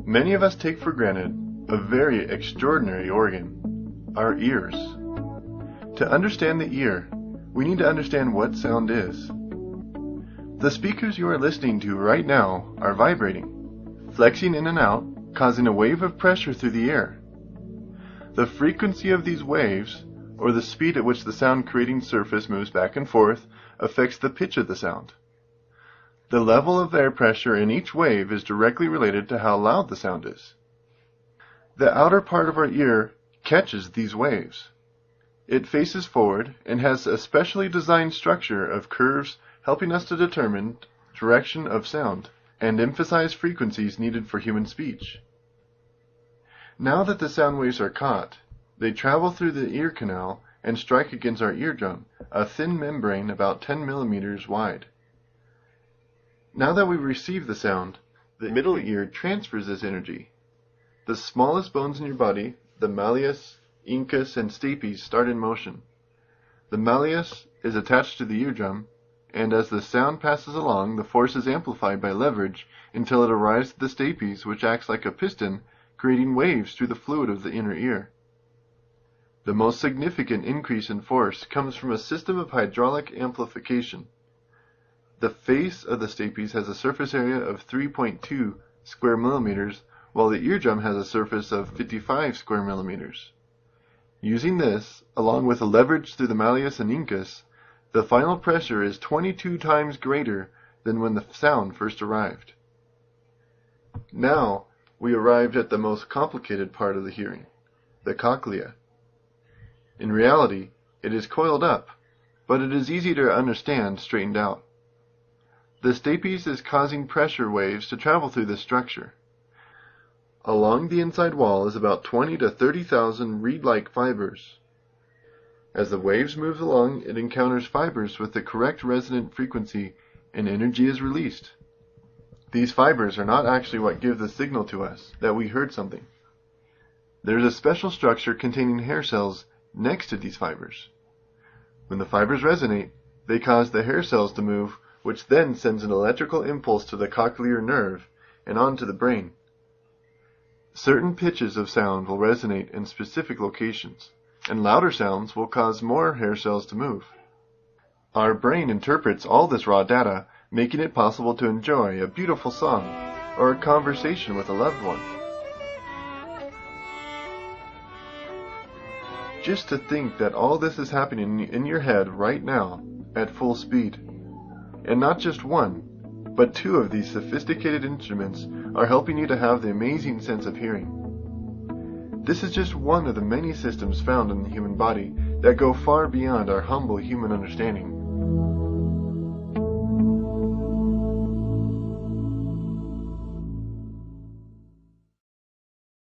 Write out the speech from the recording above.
Many of us take for granted a very extraordinary organ, our ears. To understand the ear, we need to understand what sound is. The speakers you are listening to right now are vibrating, flexing in and out, causing a wave of pressure through the air. The frequency of these waves, or the speed at which the sound-creating surface moves back and forth, affects the pitch of the sound. The level of air pressure in each wave is directly related to how loud the sound is. The outer part of our ear catches these waves. It faces forward and has a specially designed structure of curves helping us to determine direction of sound and emphasize frequencies needed for human speech. Now that the sound waves are caught, they travel through the ear canal and strike against our eardrum, a thin membrane about 10 millimeters wide. Now that we receive the sound, the middle ear transfers this energy. The smallest bones in your body, the malleus, incus, and stapes, start in motion. The malleus is attached to the eardrum, and as the sound passes along, the force is amplified by leverage until it arrives at the stapes, which acts like a piston, creating waves through the fluid of the inner ear. The most significant increase in force comes from a system of hydraulic amplification. The face of the stapes has a surface area of 3.2 square millimeters, while the eardrum has a surface of 55 square millimeters. Using this, along with a leverage through the malleus and incus, the final pressure is 22 times greater than when the sound first arrived. Now, we arrived at the most complicated part of the hearing, the cochlea. In reality, it is coiled up, but it is easy to understand straightened out. The stapes is causing pressure waves to travel through this structure. Along the inside wall is about 20 to 30,000 reed-like fibers. As the waves move along, it encounters fibers with the correct resonant frequency, and energy is released. These fibers are not actually what give the signal to us that we heard something. There is a special structure containing hair cells next to these fibers. When the fibers resonate, they cause the hair cells to move, which then sends an electrical impulse to the cochlear nerve and on to the brain. Certain pitches of sound will resonate in specific locations, and louder sounds will cause more hair cells to move. Our brain interprets all this raw data, making it possible to enjoy a beautiful song or a conversation with a loved one. Just to think that all this is happening in your head right now at full speed. And not just one, but two of these sophisticated instruments are helping you to have the amazing sense of hearing. This is just one of the many systems found in the human body that go far beyond our humble human understanding.